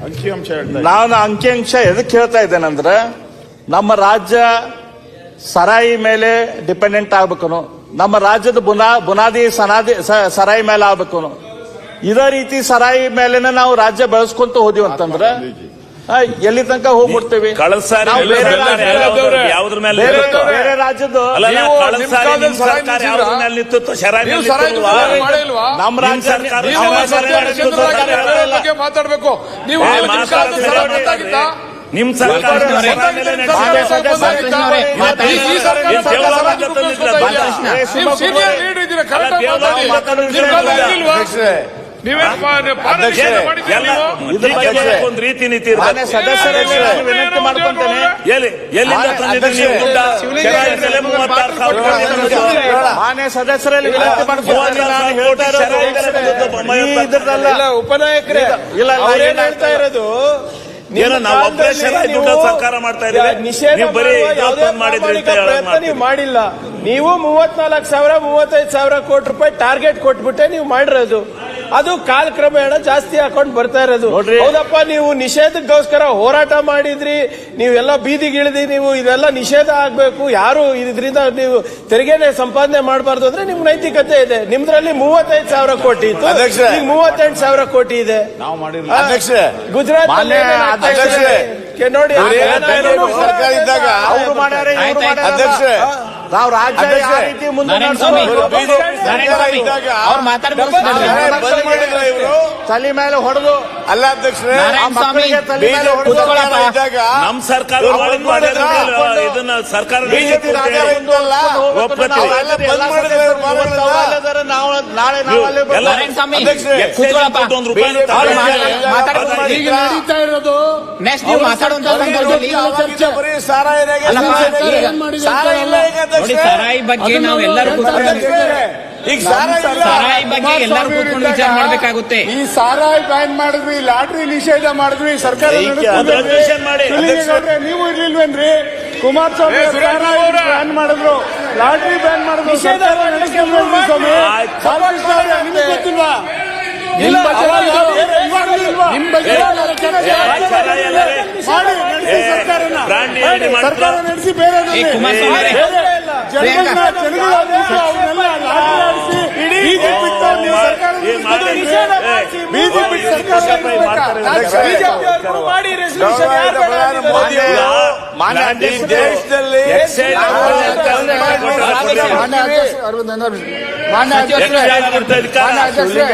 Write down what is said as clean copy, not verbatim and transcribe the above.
ಅಂಕಿಅಂಶ ಹೇಳ್ತಾ ನಾನು ಅಂಕಿಅಂಶ ಎದಕ್ಕೆ ಹೇಳ್ತಾ ಇದ್ದೇನೆಂದ್ರೆ ನಮ್ಮ ರಾಜ್ಯ ಸರಾಯಿ ಮೇಲೆ ಡಿಪೆಂಡೆಂಟ್ ಆಗ್ಬೇಕು, ನಮ್ಮ ರಾಜ್ಯದ ಬುನಾದಿ ಸರಾಯಿ ಮೇಲೆ ಆಗ್ಬೇಕು. ಇದೇ ರೀತಿ ಸರಾಯಿ ಮೇಲೆನೆ ನಾವು ರಾಜ್ಯ ಬೆಳೆಸ್ಕೊಂತ ಹೋದಿವಿ ಅಂತಂದ್ರೆ ಎಲ್ಲಿ ತನಕ ಹೋಗ್ಬಿಡ್ತೇವೆ. ಯಾವ್ದ್ರ ಮೇಲೆ ಬೇರೆ ರಾಜ್ಯದ ನಮ್ಮ ರಾಜ್ಯ ಮಾತಾಡ್ಬೇಕು ನೀವು. ನಿಮ್ ಸರ್ಕಾರ ಒಂದು ರೀತಿ ನೀತಿ ವಿನಂತಿ ಮಾಡ್ಕೊಂತೇನೆ. ಮಾನ್ಯ ಸದಸ್ಯರಲ್ಲಿ ವಿನಂತಿ ಮಾಡ್ಕೊಂತೇನೆ. ಉಪನಾಯಕರೇ ಇಲ್ಲ ಹೇಳ್ತಾ ಇರೋದು ನಾವು ಆಪರೇಷನ್ ದುಡ್ಡು ಸರ್ಕಾರ ಮಾಡ್ತಾ ಇದ್ದೀವಿ, ನೀವು ಮಾಡಿಲ್ಲ. ನೀವು 34,000 35,000 ಕೋಟಿ ರೂಪಾಯಿ ಟಾರ್ಗೆಟ್ ಕೊಟ್ಬಿಟ್ಟೆ ನೀವು ಮಾಡಿರೋದು. ಅದು ಕಾಲಕ್ರಮೇಣ ಜಾಸ್ತಿ ಹಾಕೊಂಡು ಬರ್ತಾ ಇರೋದು. ಹೌದಪ್ಪ, ನೀವು ನಿಷೇಧಕ್ಕೋಸ್ಕರ ಹೋರಾಟ ಮಾಡಿದ್ರಿ, ನೀವೆಲ್ಲ ಬೀದಿಗಿಳಿದಿ, ನೀವು ಇದೆಲ್ಲ ನಿಷೇಧ ಆಗ್ಬೇಕು, ಯಾರು ಇದರಿಂದ ನೀವು ತೆರಿಗೆನೆ ಸಂಪಾದನೆ ಮಾಡಬಾರ್ದು ಅಂದ್ರೆ ನಿಮ್ ನೈತಿಕತೆ ಇದೆ. ನಿಮ್ದ್ರಲ್ಲಿ 35,000 ಕೋಟಿ ಇತ್ತು, ಈಗ 38,000 ಕೋಟಿ ಇದೆ. ಗುಜರಾತ್ ನೋಡಿ ಸರ್ಕಾರ ಇದ್ದಾಗ ಅವರು ಮಾಡ್ಯಾರ, ನಾವು ರಾಜ್ಯ ಯಾವ ರೀತಿ ಮುಂದೆ ತಲೆ ಮೇಲೆ ಹೊಡೆದು ಅಲ್ಲ ಅಧ್ಯಕ್ಷರೇ, ಮಕ್ಕಳಿಗೆ ತಲೆ ಮೇಲೆ ನಮ್ ಸರ್ಕಾರ ಇದನ್ನ ಸರ್ಕಾರ ನಾಳೆ ನಡೀತಾ ಇರೋದು ಸರಾಯಿ ಬಗ್ಗೆ ನಾವೆಲ್ಲರೂ ಈಗ ಸಾರಾಯಿ ಬಗ್ಗೆ ಎಲ್ಲರೂ ಕೂತ್ಕೊಂಡು ವಿಚಾರ ಮಾಡಬೇಕಾಗುತ್ತೆ. ಈ ಸಾರಾಯಿ ಬ್ಯಾನ್ ಮಾಡಿದ್ವಿ, ಲಾಟ್ರಿ ನಿಷೇಧ ಮಾಡಿದ್ವಿ, ಸರ್ಕಾರ ನೀವು ಇರ್ಲಿಲ್ವೇನ್ರಿ? ಕುಮಾರಸ್ವಾಮಿ ಬ್ಯಾನ್ ಮಾಡಿದ್ರು, ಲಾಟ್ರಿ ಬ್ಯಾನ್ ಮಾಡಿದ್ರು, ನಿಮ್ಗೆ ಗೊತ್ತಿಲ್ವಾ? ಸರ್ಕಾರ ನಡೆಸಿ ಬೇರೆ ಬಿಜೆಪಿ ದೇಶದಲ್ಲಿ